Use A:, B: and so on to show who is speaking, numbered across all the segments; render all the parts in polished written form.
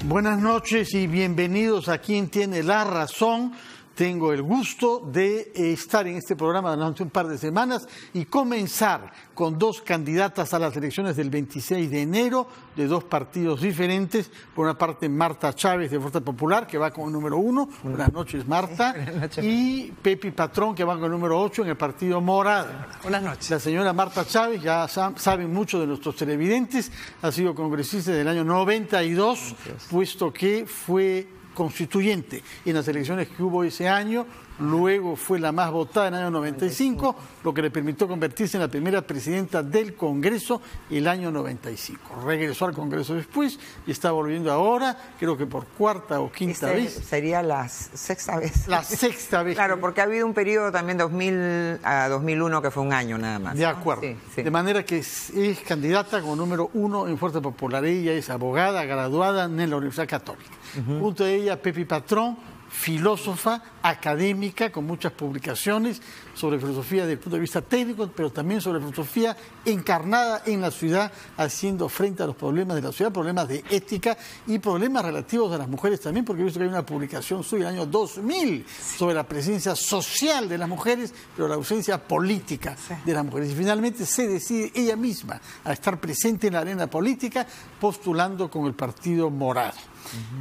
A: Buenas noches y bienvenidos a Quien Tiene la Razón. Tengo el gusto de estar en este programa durante un par de semanas y comenzar con dos candidatas a las elecciones del 26 de enero de dos partidos diferentes. Por una parte, Marta Chávez de Fuerza Popular, que va con el número 1. Buenas noches, Marta.
B: Buenas noches. Y
A: Pepi Patrón, que va con el número 8 en el Partido Morado.
B: Buenas noches.
A: La señora Marta Chávez, ya saben muchos de nuestros televidentes, ha sido congresista desde el año 92, puesto que fue constituyente en las elecciones que hubo ese año, luego fue la más votada en el año 95, lo que le permitió convertirse en la primera presidenta del Congreso el año 95. Regresó al Congreso después y está volviendo ahora, creo que por cuarta o quinta vez.
B: Sería la sexta vez.
A: La sexta vez.
B: Claro, porque ha habido un periodo también 2000 a 2001 que fue un año nada más.
A: De acuerdo.
B: Sí, sí.
A: De manera que es candidata como número 1 en Fuerza Popular. Ella es abogada graduada en la Universidad Católica. Junto a ella, Pepi Patrón, filósofa, académica, con muchas publicaciones sobre filosofía desde el punto de vista técnico, pero también sobre filosofía encarnada en la ciudad, haciendo frente a los problemas de la ciudad, problemas de ética y problemas relativos a las mujeres también, porque he visto que hay una publicación suya del año 2000 sobre la presencia social de las mujeres, pero la ausencia política de las mujeres. Y finalmente se decide ella misma a estar presente en la arena política, postulando con el Partido Morado.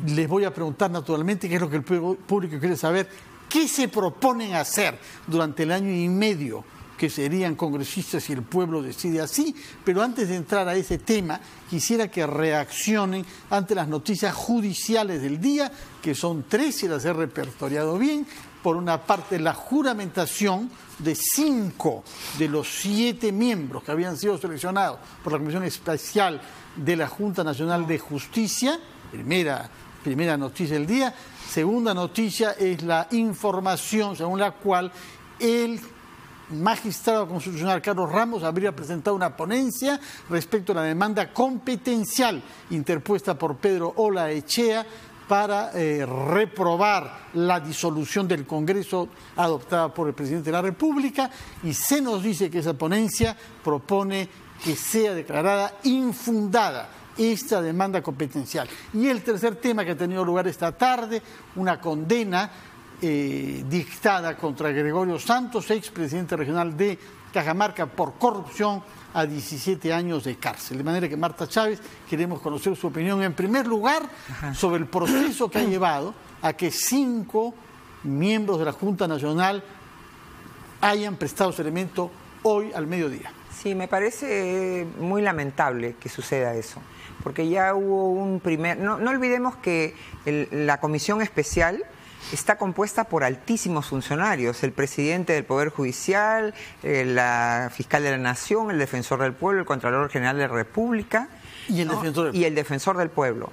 A: Les voy a preguntar naturalmente qué es lo que el público quiere saber, qué se proponen hacer durante el año y medio que serían congresistas si el pueblo decide así, pero antes de entrar a ese tema quisiera que reaccionen ante las noticias judiciales del día, que son 3 si las he repertoriado bien. Por una parte, la juramentación de 5 de los 7 miembros que habían sido seleccionados por la Comisión Especial de la Junta Nacional de Justicia. Primera noticia del día. Segunda noticia es la información según la cual el magistrado constitucional Carlos Ramos habría presentado una ponencia respecto a la demanda competencial interpuesta por Pedro Olaechea para reprobar la disolución del Congreso adoptada por el presidente de la República, y se nos dice que esa ponencia propone que sea declarada infundada esta demanda competencial. Y el tercer tema que ha tenido lugar esta tarde, una condena dictada contra Gregorio Santos, expresidente regional de Cajamarca, por corrupción a 17 años de cárcel. De manera que, Marta Chávez, queremos conocer su opinión en primer lugar sobre el proceso que ha llevado a que 5 miembros de la Junta Nacional hayan prestado su elemento hoy al mediodía.
B: Sí, me parece muy lamentable que suceda eso, porque ya hubo un primer... No olvidemos que la comisión especial está compuesta por altísimos funcionarios: el presidente del Poder Judicial, la fiscal de la Nación, el defensor del pueblo, el Contralor General de la República y el defensor del pueblo.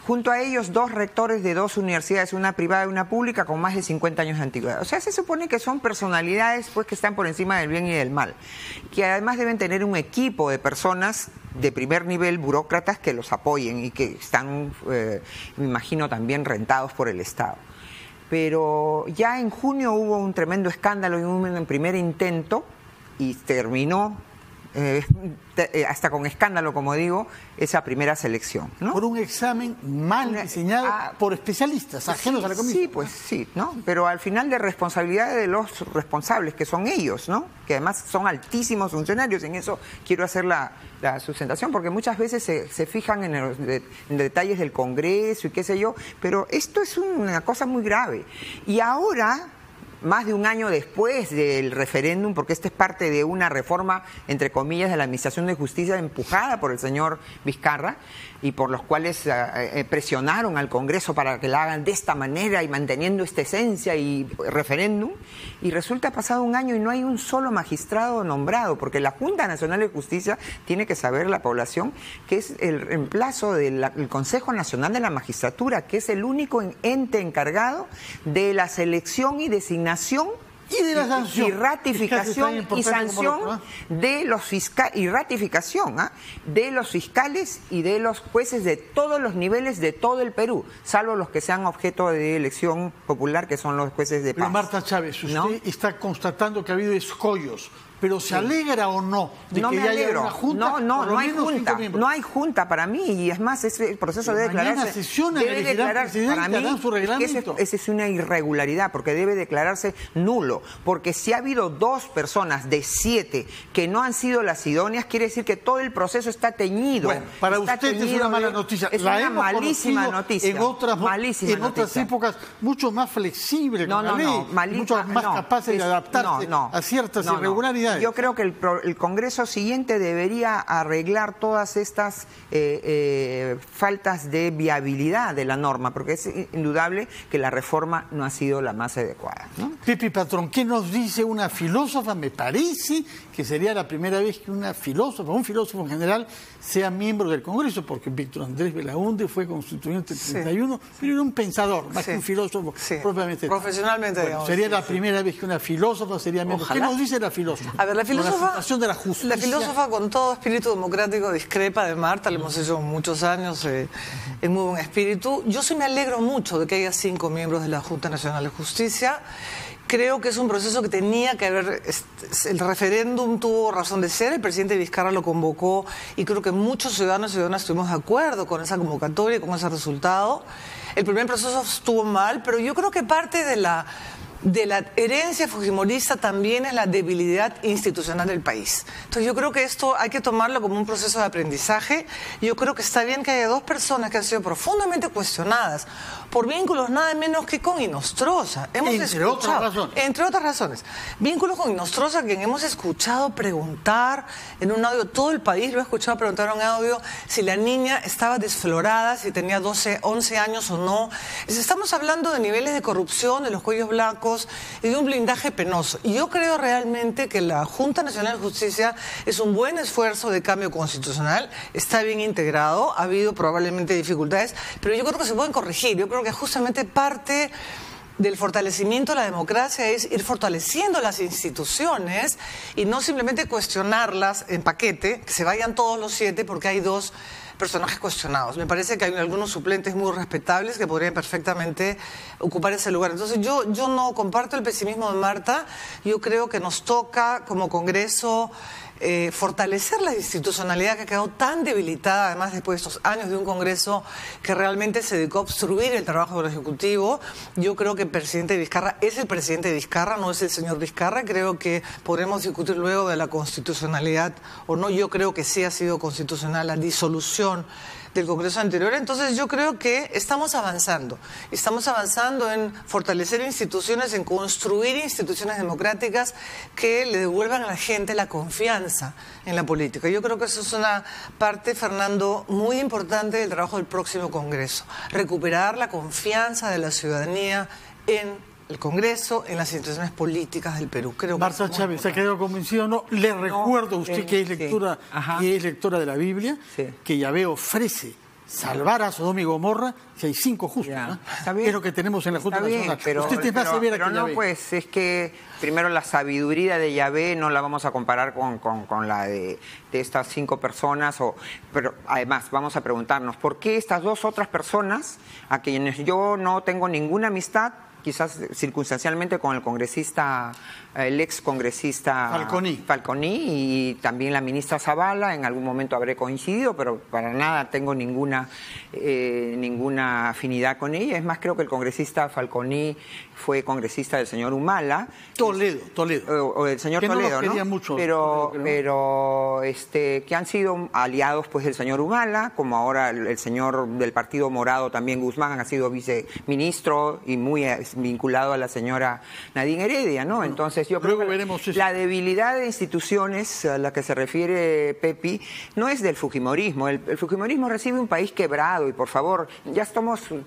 B: Junto a ellos, 2 rectores de 2 universidades, una privada y una pública, con más de 50 años de antigüedad. O sea, se supone que son personalidades pues, que están por encima del bien y del mal, que además deben tener un equipo de personas de primer nivel, burócratas, que los apoyen y que están, me imagino, también rentados por el Estado. Pero ya en junio hubo un tremendo escándalo y un primer intento, y terminó hasta con escándalo, como digo, esa primera selección, ¿no?
A: Por un examen mal diseñado por especialistas ajenos a la comisión.
B: Sí, pues sí, ¿no? Pero al final de responsabilidad de los responsables, que son ellos, ¿no? Que además son altísimos funcionarios. En eso quiero hacer la sustentación, porque muchas veces se fijan en detalles del Congreso y qué sé yo, pero esto es una cosa muy grave. Y ahora, más de un año después del referéndum, porque esta es parte de una reforma, entre comillas, de la Administración de Justicia empujada por el señor Vizcarra, y por los cuales presionaron al Congreso para que la hagan de esta manera y manteniendo esta esencia y referéndum, y resulta pasado un año y no hay un solo magistrado nombrado, porque la Junta Nacional de Justicia tiene que saber, la población, que es el reemplazo del Consejo Nacional de la Magistratura, que es el único ente encargado de la selección y designación
A: y de la sanción
B: y ratificación y sanción de los fiscales y ratificación de los fiscales y de los jueces de todos los niveles de todo el Perú, salvo los que sean objeto de elección popular, que son los jueces de paz.
A: Pero Marta Chávez, usted está constatando que ha habido escollos pero ¿se alegra o no de
B: no
A: que
B: me
A: ya haya
B: alegro.
A: una junta?
B: No hay junta. No hay junta para mí, y es más, ese proceso debe declararse.
A: Debe declarar, para mí, su reglamento.
B: Esa es una irregularidad, porque debe declararse nulo. Porque si ha habido 2 personas de 7 que no han sido las idóneas, quiere decir que todo el proceso está teñido.
A: Bueno, para usted es una mala noticia.
B: Es una malísima noticia.
A: En otras épocas, mucho más flexible con la ley, mucho más capaces de adaptarse a ciertas irregularidades.
B: Yo creo que el Congreso siguiente debería arreglar todas estas faltas de viabilidad de la norma, porque es indudable que la reforma no ha sido la más adecuada, ¿no?
A: Pepe Patrón, ¿qué nos dice una filósofa? Me parece que sería la primera vez que una filósofa, un filósofo en general, sea miembro del Congreso, porque Víctor Andrés Belaúnde fue constituyente del 31, pero era un pensador, más que un filósofo propiamente.
C: Profesionalmente, digamos.
A: Sería la primera vez que una filósofa sería miembro.
C: Ojalá.
A: ¿Qué nos dice la filósofa?
C: A ver, la
A: situación de la justicia.
C: La filósofa, con todo espíritu democrático, discrepa de Marta, lo hemos hecho muchos años, en muy buen espíritu. Yo sí me alegro mucho de que haya 5 miembros de la Junta Nacional de Justicia. Creo que es un proceso que tenía que haber... El referéndum tuvo razón de ser, el presidente Vizcarra lo convocó y creo que muchos ciudadanos y ciudadanas estuvimos de acuerdo con esa convocatoria y con ese resultado. El primer proceso estuvo mal, pero yo creo que parte de la herencia fujimorista también es la debilidad institucional del país. Entonces yo creo que esto hay que tomarlo como un proceso de aprendizaje. Yo creo que está bien que haya 2 personas que han sido profundamente cuestionadas por vínculos nada menos que con Inostroza.
A: Entre otras razones.
C: Vínculos con Inostroza, quien hemos escuchado preguntar en un audio, todo el país lo ha escuchado preguntar en un audio si la niña estaba desflorada, si tenía 12, 11 años o no. Estamos hablando de niveles de corrupción, de los cuellos blancos y de un blindaje penoso. Y yo creo realmente que la Junta Nacional de Justicia es un buen esfuerzo de cambio constitucional, está bien integrado, ha habido probablemente dificultades, pero yo creo que se pueden corregir. Yo creo que justamente parte del fortalecimiento de la democracia es ir fortaleciendo las instituciones y no simplemente cuestionarlas en paquete, que se vayan todos los 7 porque hay 2 personajes cuestionados. Me parece que hay algunos suplentes muy respetables que podrían perfectamente ocupar ese lugar. Entonces yo no comparto el pesimismo de Marta. Yo creo que nos toca como Congreso fortalecer la institucionalidad que ha quedado tan debilitada, además después de estos años de un Congreso que realmente se dedicó a obstruir el trabajo del Ejecutivo. Yo creo que el presidente Vizcarra es el presidente Vizcarra, no es el señor Vizcarra. Creo que podremos discutir luego de la constitucionalidad o no. Yo creo que sí ha sido constitucional la disolución del Congreso anterior. Entonces yo creo que estamos avanzando en fortalecer instituciones, en construir instituciones democráticas que le devuelvan a la gente la confianza en la política. Yo creo que eso es una parte, Fernando, muy importante del trabajo del próximo Congreso, recuperar la confianza de la ciudadanía en el Congreso, en las instituciones políticas del Perú. Creo
A: Marta
C: que
A: Chávez, ¿se ha quedado convencido o no? Le recuerdo a usted que es lectora de la Biblia, que Yahvé ofrece salvar a Sodoma y Gomorra si hay 5 justos. Es lo que tenemos en la Junta Nacional.
B: Pero,
A: usted es más severa que Yahvé.
B: No, pues es que primero la sabiduría de Yahvé no la vamos a comparar con la de estas 5 personas, pero además vamos a preguntarnos, ¿por qué estas 2 otras personas, a quienes yo no tengo ninguna amistad, quizás circunstancialmente con el congresista, el ex congresista Falconi y también la ministra Zavala, en algún momento habré coincidido, pero para nada tengo ninguna afinidad con ella? Es más, creo que el congresista Falconi fue congresista del señor Humala.
A: Toledo.
B: O del señor Toledo, ¿no?
A: Mucho,
B: pero que han sido aliados pues del señor Humala, como ahora el señor del Partido Morado también, Guzmán, ha sido viceministro y muy vinculado a la señora Nadine Heredia, ¿no? Entonces yo creo que la debilidad de instituciones a la que se refiere Pepi no es del fujimorismo. El fujimorismo recibe un país quebrado y, por favor, ya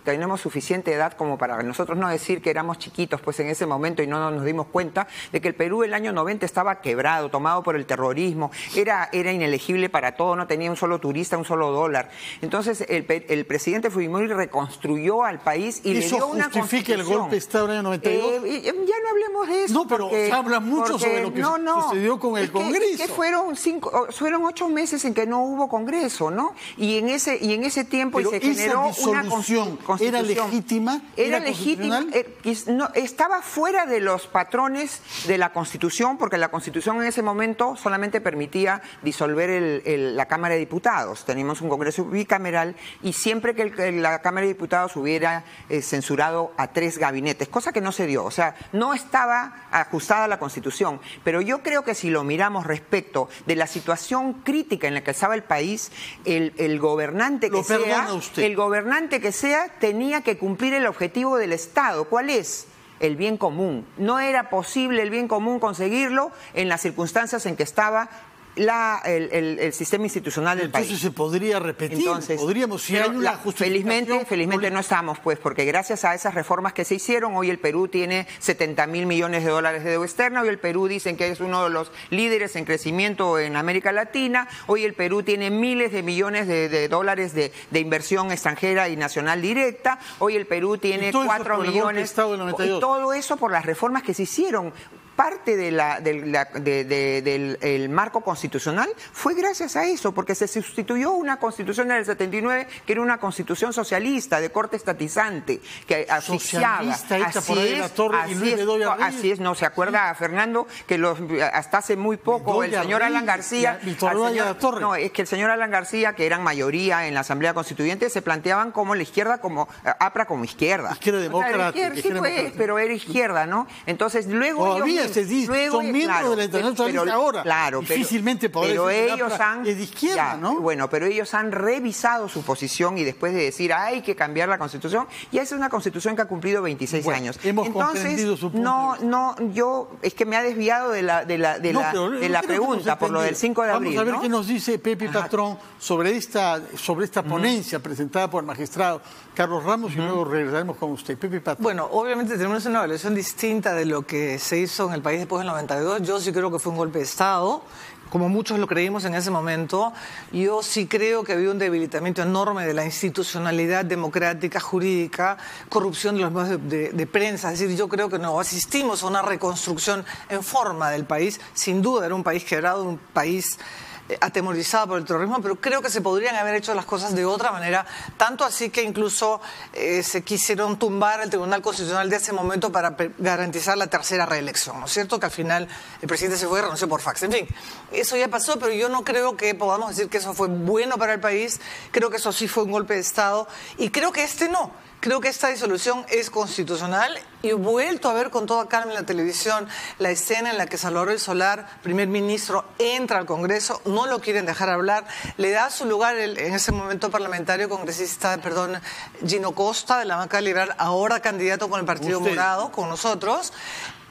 B: tenemos suficiente edad como para nosotros no decir que éramos chiquitos pues en ese momento y no nos dimos cuenta de que el Perú el año 90 estaba quebrado, tomado por el terrorismo, era inelegible para todo, no tenía un solo turista, un solo dólar. Entonces el presidente Fujimori reconstruyó al país y le dio una constitución.
A: ¿Eso justifica el golpe golpe de Estado en el año 92?
B: Ya no hablemos de eso.
A: No, pero se habla mucho sobre lo que sucedió con el Congreso.
B: Que fueron 8 meses en que no hubo Congreso, ¿no? Y en ese tiempo
A: pero
B: se generó una constitución.
A: ¿Era legítima?
B: Era legítima. No, estaba fuera de los patrones de la Constitución, porque la Constitución en ese momento solamente permitía disolver la Cámara de Diputados. Teníamos un Congreso bicameral y siempre que la Cámara de Diputados hubiera censurado a 3 gabinetes, cosa que no se dio. O sea, no estaba ajustada a la Constitución. Pero yo creo que si lo miramos respecto de la situación crítica en la que estaba el país, el gobernante que sea tenía que cumplir el objetivo del Estado. ¿Cuál es? El bien común. No era posible el bien común conseguirlo en las circunstancias en que estaba el sistema institucional del país.
A: Entonces se podría repetir.
B: Entonces,
A: podríamos, si hay una justificación.
B: Felizmente no estamos, pues, porque gracias a esas reformas que se hicieron, hoy el Perú tiene 70.000 millones de dólares de deuda externa, hoy el Perú dicen que es uno de los líderes en crecimiento en América Latina, hoy el Perú tiene miles de millones de dólares de inversión extranjera y nacional directa, hoy el Perú tiene 4 millones. Y todo eso por las reformas que se hicieron. Parte del marco constitucional fue gracias a eso, porque se sustituyó una constitución del 79 que era una constitución socialista, de corte estatizante, que asfixiaba. Así es, ¿no se acuerda, Fernando, que hasta hace muy poco el señor Alan García... No, es que el señor Alan García, que eran mayoría en la Asamblea Constituyente, se planteaban como la izquierda, como APRA como izquierda.
A: Izquierda democrática.
B: Sí, pues, pero era izquierda, ¿no? Entonces, luego...
A: son miembros de la Internacional ahora.
B: Claro,
A: difícilmente
B: pero ellos han...
A: Es de izquierda, ¿no?
B: Bueno, pero ellos han revisado su posición y después de decir hay que cambiar la Constitución, ya es una Constitución que ha cumplido 26 años.
A: Hemos comprendido su punto.
B: Es que me ha desviado de la pregunta por lo del 5 de abril.
A: Vamos a ver qué nos dice Pepe Patrón sobre esta ponencia presentada por el magistrado Carlos Ramos y luego regresaremos con usted. Pepe Patrón.
C: Bueno, obviamente tenemos una evaluación distinta de lo que se hizo en el país después del 92. Yo sí creo que fue un golpe de Estado, como muchos lo creímos en ese momento. Yo sí creo que había un debilitamiento enorme de la institucionalidad democrática, jurídica, corrupción de los medios de prensa. Es decir, yo creo que no asistimos a una reconstrucción en forma del país. Sin duda era un país quebrado, un país atemorizado por el terrorismo, pero creo que se podrían haber hecho las cosas de otra manera, tanto así que incluso se quisieron tumbar el Tribunal Constitucional de ese momento para garantizar la tercera reelección, ¿no es cierto? Que al final el presidente se fue y renunció por fax. En fin, eso ya pasó, pero yo no creo que podamos decir que eso fue bueno para el país. Creo que eso sí fue un golpe de Estado y creo que no. Creo que esta disolución es constitucional y he vuelto a ver con toda calma en la televisión la escena en la que Salvador Solar, primer ministro, entra al Congreso, no lo quieren dejar hablar, le da su lugar en ese momento parlamentario congresista, Gino Costa, de la banca liberal, ahora candidato con el Partido Morado, con nosotros,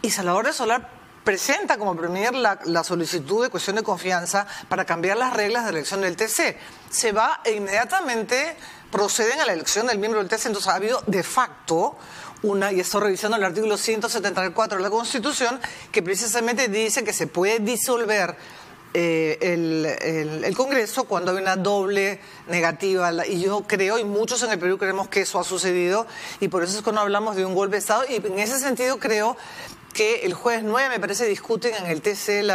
C: y Salvador Solar presenta como premier la solicitud de cuestión de confianza para cambiar las reglas de elección del TC. Se va e inmediatamente proceden a la elección del miembro del TC, entonces ha habido de facto y estoy revisando el artículo 174 de la Constitución, que precisamente dice que se puede disolver el Congreso cuando hay una doble negativa, y yo creo, y muchos en el Perú creemos que eso ha sucedido, y por eso es cuando hablamos de un golpe de Estado, y en ese sentido creo que el jueves 9, me parece, discuten en el TC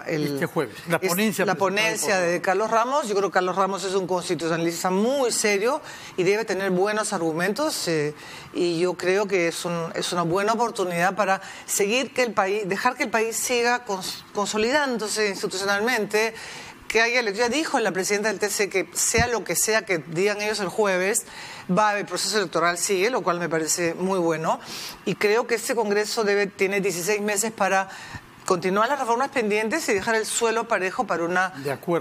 A: este jueves, la ponencia
C: de Carlos Ramos. Yo creo que Carlos Ramos es un constitucionalista muy serio y debe tener buenos argumentos, y yo creo que es una buena oportunidad para dejar que el país siga consolidándose institucionalmente, que ya dijo la presidenta del TC que sea lo que sea que digan ellos el jueves, el proceso electoral sigue, lo cual me parece muy bueno, y creo que este Congreso tiene 16 meses para continuar las reformas pendientes y dejar el suelo parejo para una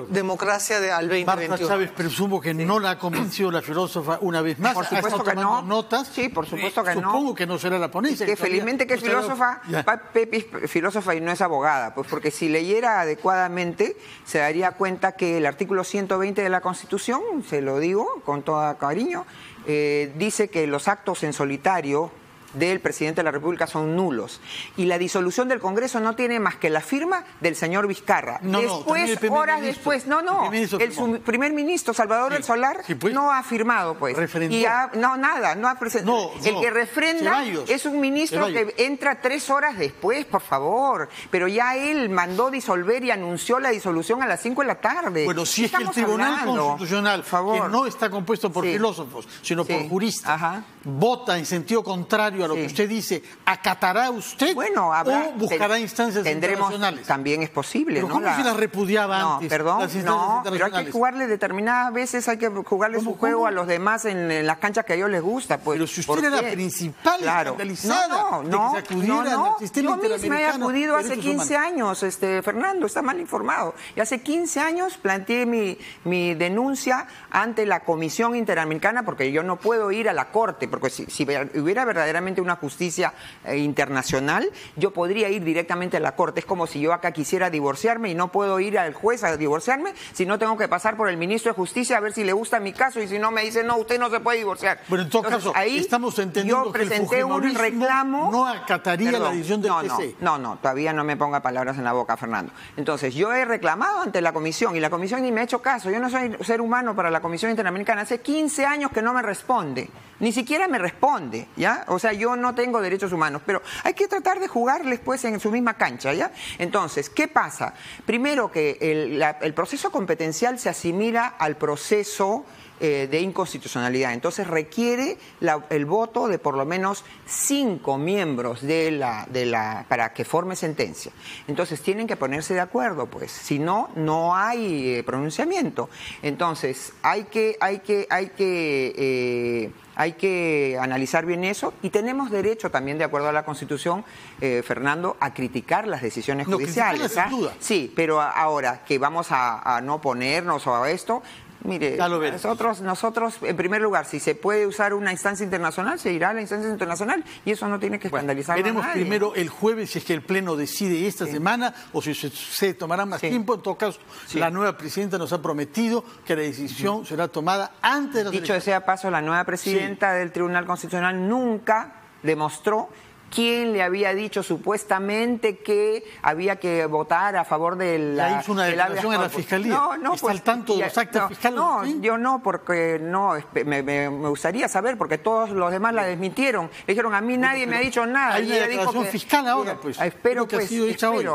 C: democracia al 2021.
A: Marta Chávez, presumo que no la ha convencido la filósofa una vez más.
B: Por supuesto que no.
A: Notas.
B: Sí, por supuesto que no.
A: Supongo que no será la ponencia.
B: Que felizmente que es filósofa, Pepe es filósofa y no es abogada, pues porque si leyera adecuadamente se daría cuenta que el artículo 120 de la Constitución, se lo digo con todo cariño, dice que los actos en solitario del presidente de la República son nulos. Y la disolución del Congreso no tiene más que la firma del señor Vizcarra. Después, horas después, el primer ministro Salvador del Solar no ha firmado, pues. Y nada, no ha presentado. El que refrenda es un ministro que entra 3 horas después, por favor. Pero ya él mandó disolver y anunció la disolución a las 5 de la tarde.
A: Bueno, si es que el Tribunal Constitucional, que no está compuesto por filósofos, sino por juristas, vota en sentido contrario a lo que usted dice, ¿acatará usted o buscará instancias internacionales?
B: También es posible.
A: ¿Pero cómo se las repudiaba antes?
B: Pero hay que jugarle determinadas veces, hay que jugarle su juego a los demás en las canchas que a ellos les gusta. Pues,
A: pero si usted era la principal escandalizada de que se acudiera al sistema interamericano.
B: Yo misma he acudido hace 15 años, Fernando, está mal informado. Y hace 15 años planteé mi denuncia ante la Comisión Interamericana, porque yo no puedo ir a la Corte, porque si hubiera verdaderamente una justicia internacional, yo podría ir directamente a la Corte. Es como si yo acá quisiera divorciarme y no puedo ir al juez a divorciarme, si no tengo que pasar por el ministro de Justicia a ver si le gusta mi caso, y si no me dice, no, usted no se puede divorciar.
A: Bueno, en todo caso, ahí estamos entendiendo que el fujimorismo no acataría la decisión del TC.
B: No, todavía no me ponga palabras en la boca, Fernando. Entonces, yo he reclamado ante la Comisión, y la Comisión ni me ha hecho caso. Yo no soy ser humano para la Comisión Interamericana. Hace 15 años que no me responde. Ni siquiera me responde, ¿ya? O sea, yo no tengo derechos humanos, pero hay que tratar de jugarles, pues, en su misma cancha, ¿ya? Entonces, ¿qué pasa? Primero que el proceso competencial se asimila al proceso de inconstitucionalidad. Entonces requiere el voto de por lo menos 5 miembros para que forme sentencia. Entonces tienen que ponerse de acuerdo, pues. Si no, no hay pronunciamiento. Entonces hay que analizar bien eso, y tenemos derecho también, de acuerdo a la Constitución, Fernando, a criticar las decisiones judiciales.
A: Sin duda.
B: Sí, pero ahora que vamos a no oponernos a esto. Mire, nosotros, en primer lugar, si se puede usar una instancia internacional, se irá a la instancia internacional, y eso no tiene que escandalizar a nadie.
A: Veremos primero el jueves si es que el Pleno decide esta semana o si se tomará más tiempo. En todo caso, la nueva presidenta nos ha prometido que la decisión será tomada antes de la elecciones.
B: Dicho sea paso, la nueva presidenta del Tribunal Constitucional nunca demostró quién le había dicho supuestamente que había que votar a favor del...
A: Ya hizo una declaración en la Fiscalía. ¿Está al tanto de los actos fiscales?
B: No, yo no, porque me gustaría saber, porque todos los demás la desmintieron. Le dijeron, a mí nadie me ha dicho nada.
A: Hay una declaración fiscal ahora, pues.
B: Espero que ha sido hecha hoy.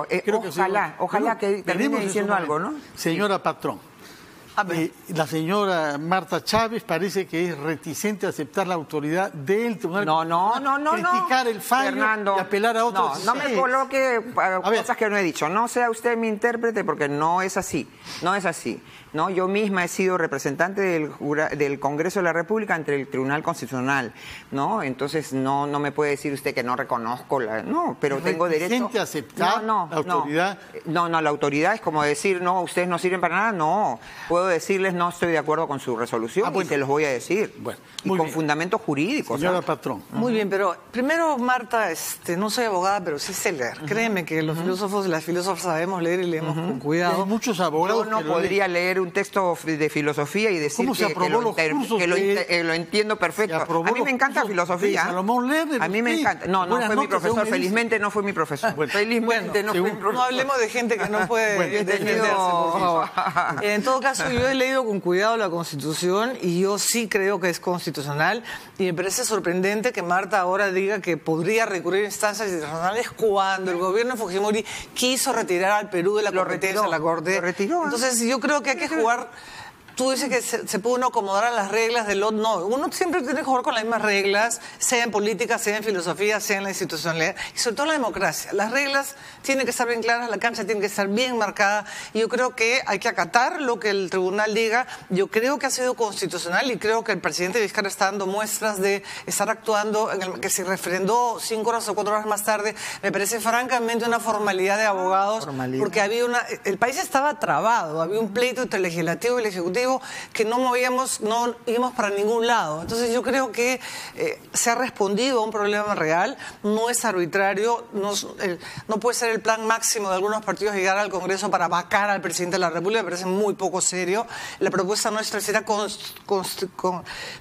B: Ojalá que termine diciendo algo, ¿no?
A: Señora Patrón. La señora Marta Chávez parece que es reticente a aceptar la autoridad del Tribunal Constitucional, criticar el fallo, Fernando, y apelar a otros.
B: No me coloque cosas que no he dicho. No sea usted mi intérprete, porque no es así. No es así. ¿No? Yo misma he sido representante del Congreso de la República ante el Tribunal Constitucional, ¿no? Entonces no me puede decir usted que no reconozco pero tengo derecho
A: a aceptar la autoridad.
B: No, la autoridad es como decir, no, ustedes no sirven para nada. No, puedo decirles, no estoy de acuerdo con su resolución, y se los voy a decir. Bueno, y con fundamentos jurídicos.
A: Señora Patrón.
C: Muy bien, pero primero, Marta, no soy abogada, pero sí sé leer. Créeme que los filósofos y las filósofas sabemos leer y leemos con cuidado.
A: Hay muchos abogados.
B: Yo no podría leer un texto de filosofía y decir que lo entiendo perfecto. A mí me encanta filosofía.
A: A
B: mí me encanta. No fue mi profesor. Felizmente no fue mi profesor. Felizmente no fue mi profesor.
C: No hablemos de gente que no puede defenderse. En todo caso, yo he leído con cuidado la Constitución y yo sí creo que es constitucional, y me parece sorprendente que Marta ahora diga que podría recurrir a instancias internacionales cuando el gobierno de Fujimori quiso retirar al Perú de la competencia de la Corte.
B: Lo retiró.
C: Entonces yo creo que hay que jugar. Tú dices que se puede uno acomodar a las reglas del otro. No, uno siempre tiene que jugar con las mismas reglas, sea en política, sea en filosofía, sea en la institucionalidad, y sobre todo en la democracia. Las reglas tienen que estar bien claras, la cancha tiene que estar bien marcada, y yo creo que hay que acatar lo que el tribunal diga. Yo creo que ha sido constitucional, y creo que el presidente Vizcarra está dando muestras de estar actuando, que se refrendó 5 horas o 4 horas más tarde. Me parece francamente una formalidad de abogados, porque el país estaba trabado, había un pleito entre el legislativo y el ejecutivo que no íbamos para ningún lado. Entonces yo creo que se ha respondido a un problema real, no es arbitrario, no puede ser el plan máximo de algunos partidos llegar al Congreso para vacar al presidente de la República. Me parece muy poco serio. La propuesta nuestra será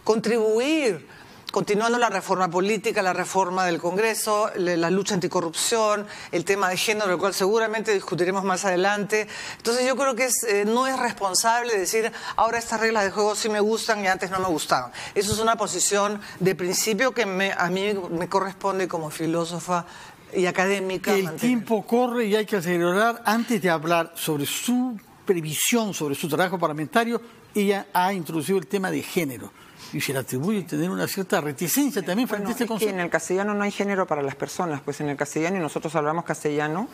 C: contribuir continuando la reforma política, la reforma del Congreso, la lucha anticorrupción, el tema de género, el cual seguramente discutiremos más adelante. Entonces yo creo que no es responsable decir, ahora estas reglas de juego sí me gustan y antes no me gustaban. Eso es una posición de principio que a mí me corresponde como filósofa y académica.
A: El tiempo corre y hay que acelerar. Antes de hablar sobre su previsión, sobre su trabajo parlamentario, ella ha introducido el tema de género. Y se le atribuye tener una cierta reticencia también frente a este concepto.
B: En el castellano no hay género para las personas, pues en el castellano, y nosotros hablamos castellano,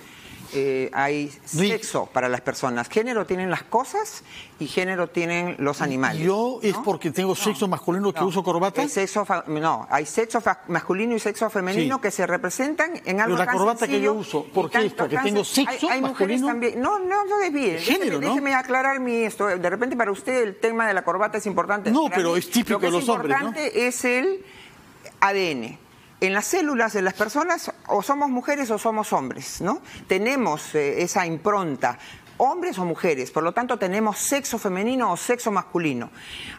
B: hay sexo para las personas. Género tienen las cosas y género tienen los animales.
A: ¿Yo es porque tengo sexo masculino que uso corbata?
B: Hay sexo masculino y sexo femenino que se representan en algo tan
A: Pero la corbata
B: sencillo,
A: que yo uso, ¿por qué es? Porque tengo sexo
B: hay mujeres
A: masculino.
B: también. No desvíe.
A: Género, ¿no?
B: Déjeme aclarar esto. De repente para usted el tema de la corbata es importante.
A: No,
B: Para
A: pero
B: mí,
A: es típico de los hombres, ¿no?
B: Lo que es importante es el ADN. En las células de las personas o somos mujeres o somos hombres, ¿no? Tenemos esa impronta, hombres o mujeres, por lo tanto tenemos sexo femenino o sexo masculino.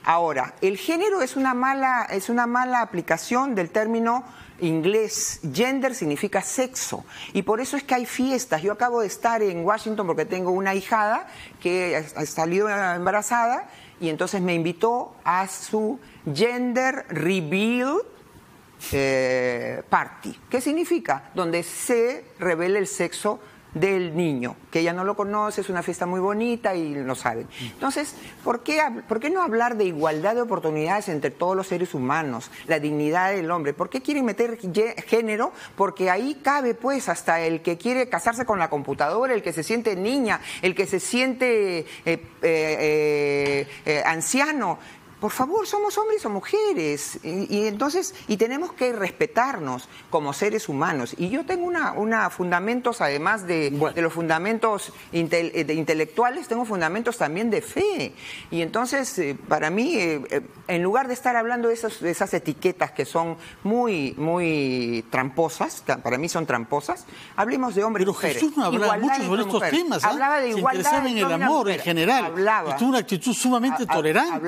B: Ahora, el género es una mala aplicación del término inglés. Gender significa sexo y por eso es que hay fiestas. Yo acabo de estar en Washington porque tengo una ahijada que salió embarazada y entonces me invitó a su gender reveal party. ¿Qué significa? Donde se revela el sexo del niño, que ella no lo conoce, es una fiesta muy bonita y lo saben. Entonces, ¿por qué no hablar de igualdad de oportunidades entre todos los seres humanos, la dignidad del hombre? ¿Por qué quieren meter género? Porque ahí cabe pues hasta el que quiere casarse con la computadora, el que se siente niña, el que se siente anciano. Por favor, somos hombres o mujeres y entonces tenemos que respetarnos como seres humanos. Y yo tengo una fundamentos, además de los fundamentos intelectuales, tengo fundamentos también de fe. Y entonces, para mí, en lugar de estar hablando de esas etiquetas que son muy tramposas, para mí son tramposas, hablemos de hombres y mujeres.
A: Pero Jesús no hablaba mucho sobre estos temas.
B: Hablaba de igualdad.
A: Se interesaba en el amor en general. Y tuvo una actitud sumamente tolerante.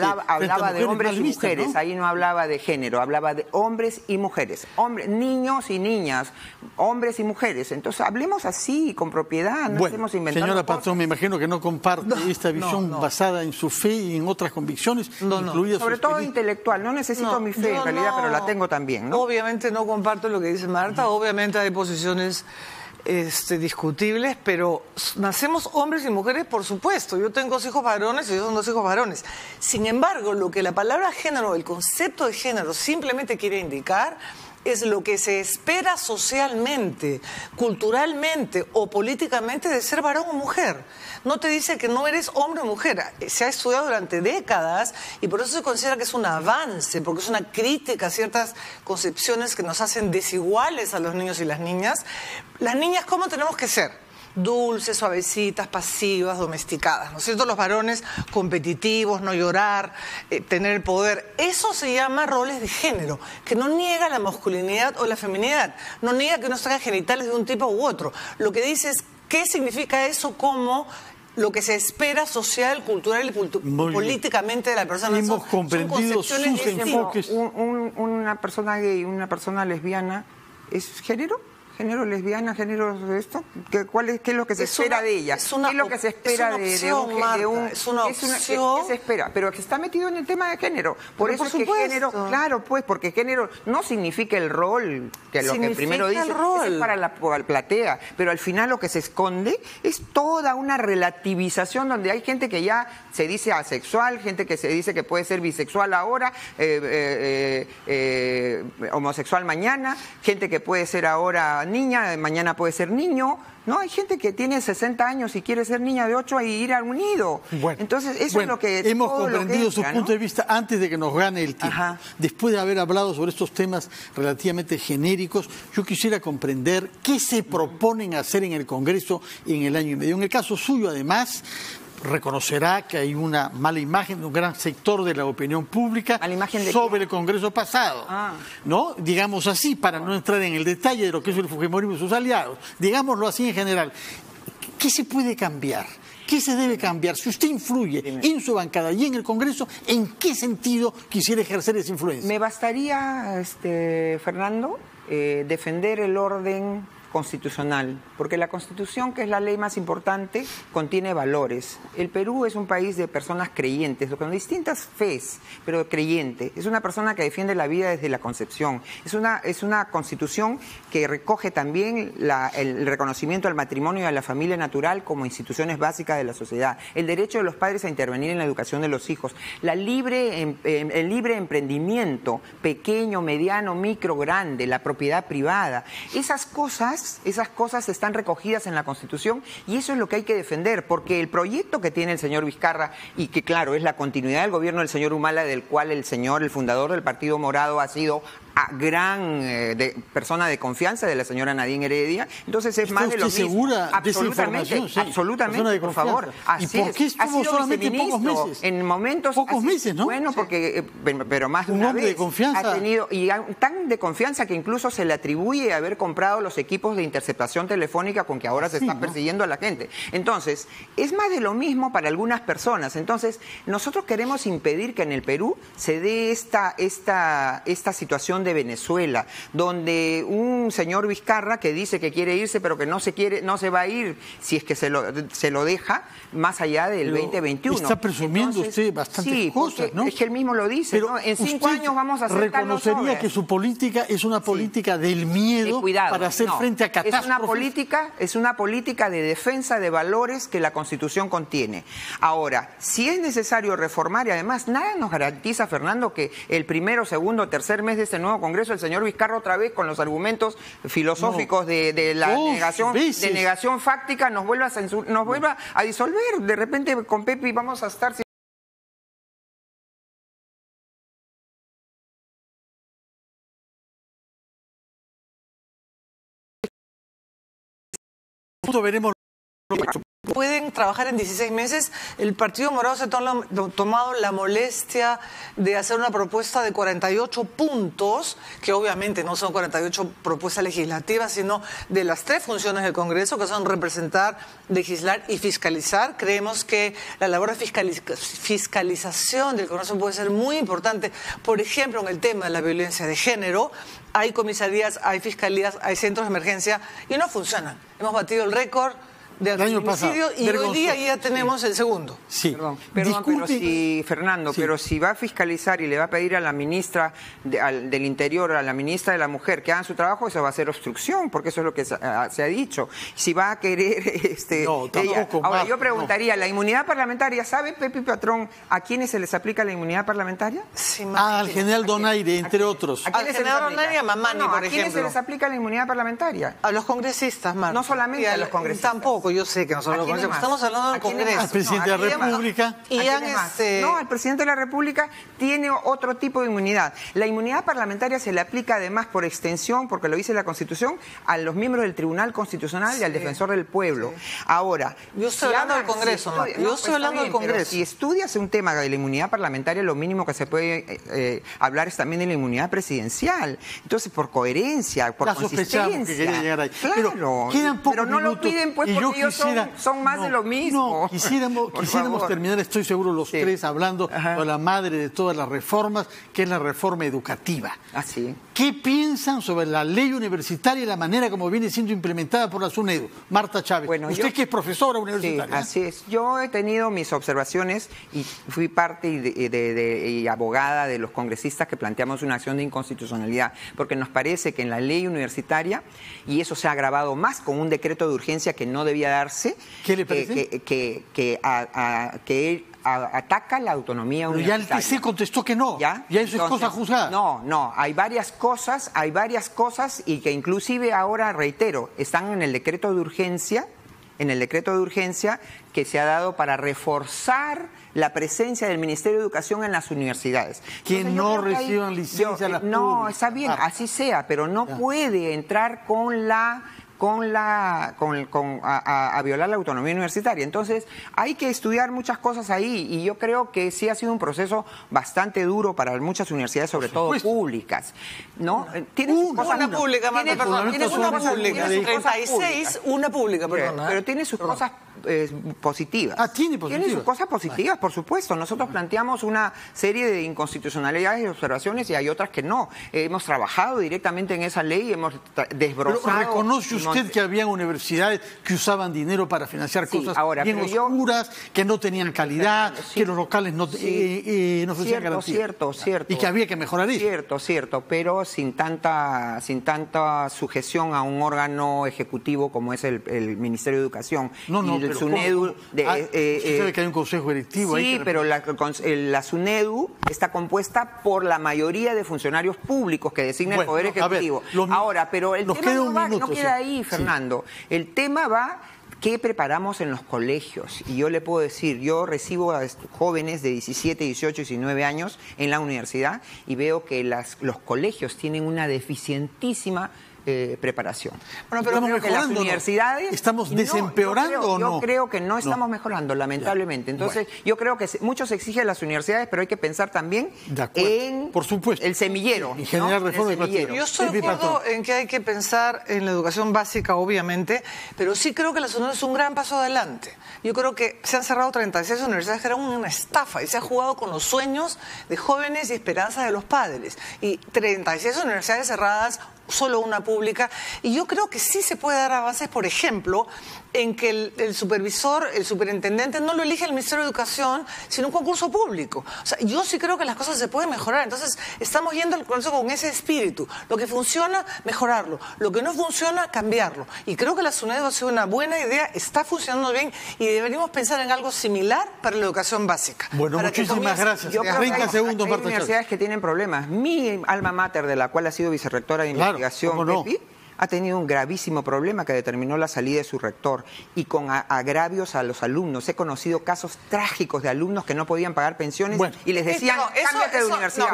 B: Hablaba de hombres y mujeres, ¿no? Ahí no hablaba de género, hablaba de hombres y mujeres, niños y niñas, hombres y mujeres. Entonces hablemos así, con propiedad, no estemos inventando
A: señora
B: cosas.
A: Patrón, me imagino que no comparte esta visión basada en su fe y en otras convicciones, incluidas
B: sobre todo intelectual, no necesito mi fe en realidad, pero la tengo también, ¿no?
C: Obviamente no comparto lo que dice Marta, obviamente hay posiciones discutibles, pero nacemos hombres y mujeres, por supuesto. Yo tengo 2 hijos varones y yo tengo 2 hijos varones. Sin embargo, lo que la palabra género, el concepto de género simplemente quiere indicar es lo que se espera socialmente, culturalmente o políticamente de ser varón o mujer. No te dice que no eres hombre o mujer. Se ha estudiado durante décadas y por eso se considera que es un avance, porque es una crítica a ciertas concepciones que nos hacen desiguales a los niños y las niñas. Las niñas, ¿cómo tenemos que ser? Dulces, suavecitas, pasivas, domesticadas, ¿no es cierto? Los varones competitivos, no llorar, tener el poder. Eso se llama roles de género, que no niega la masculinidad o la feminidad, no niega que uno tenga genitales de un tipo u otro. Lo que dice es qué significa eso como lo que se espera social, cultural y políticamente de la persona.
A: Hemos comprendido sus enfoques.
B: Una persona gay, una persona lesbiana, ¿es género? ¿Género lesbiana, género de esto? ¿Qué es lo que se espera de ella? ¿Qué es lo que se espera de un
C: Es una opción.
B: ¿Qué se espera? Pero que está metido en el tema de género. Por eso es que género, claro, pues, porque género no significa el rol, que lo que primero dice, es para la platea, pero al final lo que se esconde es toda una relativización donde hay gente que ya se dice asexual, gente que se dice que puede ser bisexual ahora, homosexual mañana, gente que puede ser ahora niña, mañana puede ser niño. No, hay gente que tiene 60 años y quiere ser niña de 8 y ir a un nido. Entonces, eso es lo que...
A: Hemos comprendido su punto de vista antes de que nos gane el tiempo. Después de haber hablado sobre estos temas relativamente genéricos, yo quisiera comprender qué se proponen hacer en el Congreso en el año y medio. En el caso suyo, además, reconocerá que hay una mala imagen de un gran sector de la opinión pública sobre el Congreso pasado, ¿no? Digamos así, para no entrar en el detalle de lo que es el Fujimorismo y sus aliados, digámoslo así en general. ¿Qué se puede cambiar? ¿Qué se debe cambiar? Si usted influye en su bancada y en el Congreso, ¿en qué sentido quisiera ejercer esa influencia?
B: Me bastaría, Fernando, defender el orden constitucional, porque la Constitución, que es la ley más importante, contiene valores. El Perú es un país de personas creyentes, con distintas fes, pero creyente. Es una persona que defiende la vida desde la concepción. Es una Constitución que recoge también el reconocimiento al matrimonio y a la familia natural como instituciones básicas de la sociedad, el derecho de los padres a intervenir en la educación de los hijos, el libre emprendimiento, pequeño, mediano, micro, grande, la propiedad privada. Esas cosas están recogidas en la Constitución y eso es lo que hay que defender, porque el proyecto que tiene el señor Vizcarra, y que claro, es la continuidad del gobierno del señor Humala, del cual el fundador del Partido Morado ha sido gran persona de confianza de la señora Nadine Heredia, entonces es más de lo mismo.
A: ¿Segura de esa información? Sí,
B: absolutamente, por favor.
A: ¿Y por qué estuvo solamente pocos meses?
B: En momentos
A: pocos meses, ¿no?
B: Bueno, porque pero más de
A: un
B: una
A: hombre
B: vez
A: de confianza.
B: ha tenido, y tan de confianza que incluso se le atribuye haber comprado los equipos de interceptación telefónica con que ahora se está persiguiendo a la gente. Entonces, es más de lo mismo para algunas personas. Entonces, nosotros queremos impedir que en el Perú se dé esta situación de Venezuela, donde un señor Vizcarra que dice que quiere irse, pero que no se va a ir si es que se lo deja más allá del 2021.
A: Está presumiendo usted bastantes cosas, ¿no?
B: Es que él mismo lo dice,
A: pero
B: ¿no? En 5 años vamos a hacer
A: reconocería que su política es una política del miedo para hacer frente a catástrofes.
B: Es una política de defensa de valores que la Constitución contiene. Ahora, si es necesario reformar, y además nada nos garantiza, Fernando, que el primero, segundo, tercer mes de este nuevo Congreso el señor Vizcarra otra vez con los argumentos filosóficos de la negación fáctica nos vuelva a disolver. De repente con Pepe vamos a estar...
A: Veremos.
C: Pueden trabajar en 16 meses. El Partido Morado se ha tomado la molestia de hacer una propuesta de 48 puntos, que obviamente no son 48 propuestas legislativas, sino de las 3 funciones del Congreso, que son representar, legislar y fiscalizar. Creemos que la labor de fiscalización del Congreso puede ser muy importante. Por ejemplo, en el tema de la violencia de género, hay comisarías, hay fiscalías, hay centros de emergencia y no funcionan. Hemos batido el récord de feminicidio y hoy día ya tenemos el segundo.
A: Sí.
B: Perdón, pero si va a fiscalizar y le va a pedir a la ministra del Interior, a la ministra de la Mujer que hagan su trabajo, eso va a ser obstrucción, porque eso es lo que se ha dicho. Si va a querer... Ahora, yo preguntaría, ¿la inmunidad parlamentaria, sabe, Pepe Patrón, a quiénes se les aplica la inmunidad parlamentaria?
A: Sí, al general Donaire, entre otros.
C: Al general Donaire y a Mamani, por ejemplo.
B: ¿A quiénes se les aplica la inmunidad parlamentaria?
C: A los congresistas, Marta.
B: No solamente a los congresistas.
C: Tampoco. Yo sé que no son los congresistas, estamos hablando del Congreso.
A: Al presidente de la República.
B: No, el presidente de la República tiene otro tipo de inmunidad. La inmunidad parlamentaria se le aplica además por extensión, porque lo dice la Constitución, a los miembros del Tribunal Constitucional y al defensor del pueblo. Ahora,
C: yo estoy hablando del Congreso, yo estoy hablando del Congreso.
B: Si estudias un tema de la inmunidad parlamentaria, lo mínimo que se puede hablar es también de la inmunidad presidencial. Entonces, por coherencia, por consistencia.
A: Que quería llegar ahí.
B: Claro,
A: pero
B: no lo piden pues porque ellos son más de lo mismo.
A: No, quisiéramos terminar, estoy seguro, los 3 hablando de la madre de todas las reformas, que es la reforma educativa.
B: Así.
A: ¿Qué piensan sobre la ley universitaria y la manera como viene siendo implementada por la SUNEDU? Marta Chávez,
B: bueno,
A: usted que es profesora universitaria.
B: Sí, así es. Yo he tenido mis observaciones y fui parte y abogada de los congresistas que planteamos una acción de inconstitucionalidad, porque nos parece que en la ley universitaria, y eso se ha agravado más con un decreto de urgencia que no debía darse,
A: ¿qué le parece?
B: Que ataca la autonomía universitaria.
A: Pero ya el TC contestó que no. Ya eso es cosa juzgada.
B: No, hay varias cosas y que inclusive ahora, reitero, están en el decreto de urgencia, que se ha dado para reforzar la presencia del Ministerio de Educación en las universidades.
A: Que no reciban licencia las
B: No,
A: públicas.
B: está bien, así sea, pero no puede entrar a violar la autonomía universitaria. Entonces, hay que estudiar muchas cosas ahí y yo creo que sí ha sido un proceso bastante duro para muchas universidades, sobre todo públicas, ¿no?
C: Tiene una pública, Marta, perdón, tiene una pública, 36, una pública, perdón.
B: Pero tiene sus cosas positivas.
A: Tiene positivas.
B: Tiene sus cosas positivas, por supuesto. Nosotros planteamos una serie de inconstitucionalidades y observaciones y hay otras que no. Hemos trabajado directamente en esa ley, hemos desbrozado.
A: Pero ¿reconoce usted que había universidades que usaban dinero para financiar cosas bien oscuras, que no tenían calidad, que los locales no ofrecían garantía?
B: Cierto.
A: Y que había que mejorar eso.
B: Cierto, pero sin tanta sujeción a un órgano ejecutivo como es el Ministerio de Educación.
A: Y
B: el SUNEDU.
A: Usted sabe que hay un consejo directivo.
B: Sí, pero la SUNEDU está compuesta por la mayoría de funcionarios públicos que designa el Poder Ejecutivo. Pero el tema no queda ahí, Fernando. El tema va... ¿Qué preparamos en los colegios? Y yo le puedo decir, yo recibo a jóvenes de 17, 18, 19 años en la universidad y veo que los colegios tienen una deficientísima preparación.
A: Bueno, pero
B: creo que las universidades...
A: ¿Estamos desempeorando o no?
B: Yo creo que no estamos mejorando, lamentablemente. Entonces, yo creo que mucho se exige a las universidades, pero hay que pensar también en
A: por supuesto,
B: el semillero.
A: Y generar reforma de
C: Yo estoy de acuerdo en que hay que pensar en la educación básica, obviamente, pero sí creo que la SUNEDU es un gran paso adelante. Yo creo que se han cerrado 36 universidades que eran una estafa y se ha jugado con los sueños de jóvenes y esperanzas de los padres. Y 36 universidades cerradas, solo una pública, y yo creo que sí se puede dar avances, por ejemplo, en que el supervisor, el superintendente no lo elige el Ministerio de Educación, sino un concurso público. O sea, yo sí creo que las cosas se pueden mejorar, entonces estamos yendo al Congreso con ese espíritu. Lo que funciona, mejorarlo. Lo que no funciona, cambiarlo. Y creo que la SUNEDU ha sido una buena idea, está funcionando bien, y deberíamos pensar en algo similar para la educación básica.
A: Bueno, muchísimas gracias.
B: Yo creo
A: 30 segundos,
B: hay universidades que tienen problemas. Mi alma mater, de la cual ha sido vicerrectora de investigación, Pepi, ha tenido un gravísimo problema que determinó la salida de su rector y con agravios a los alumnos. He conocido casos trágicos de alumnos que no podían pagar pensiones y les decían, cámbiate de universidad.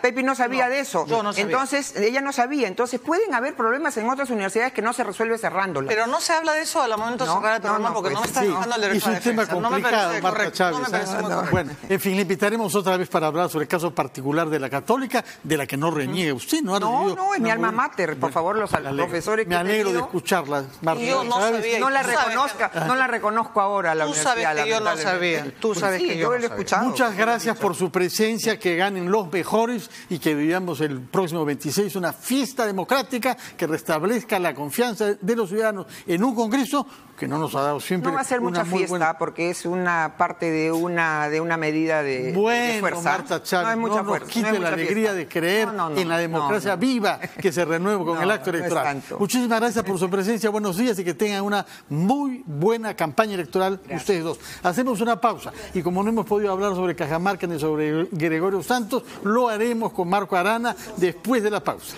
B: Pepi no sabía de eso.
C: Yo no sabía.
B: Entonces, ella no sabía. Entonces, pueden haber problemas en otras universidades que no se resuelve cerrándolas.
C: Pero no se habla de eso al momento de cerrar el programa porque no me está dejando el derecho a defensa.
A: Es un tema complicado, Marta Chávez. Bueno, en fin, le invitaremos otra vez para hablar sobre el caso particular de la Católica, de la que no reniega usted.
B: No, es mi alma mater. Por favor, los profesores.
A: Me alegro de escucharla, Marta.
C: Yo no sabía.
B: No la reconozco ahora, la universidad.
C: Tú sabes que yo no sabía. Tú sabes que yo
B: lo he escuchado.
A: Muchas gracias por su presencia, que ganen los mejores y que vivamos el próximo 26 una fiesta democrática que restablezca la confianza de los ciudadanos en un Congreso que no nos ha dado siempre.
B: No va a ser mucha fiesta porque es una parte de una medida de fuerza.
A: Marta Chávez, no nos quite la alegría de creer en la democracia viva que se renueva con el acto electoral. Muchísimas gracias por su presencia, buenos días y que tengan una muy buena campaña electoral ustedes dos. Hacemos una pausa y como no hemos podido hablar sobre Cajamarca ni sobre Gregorio Santos, lo haremos con Marco Arana después de la pausa.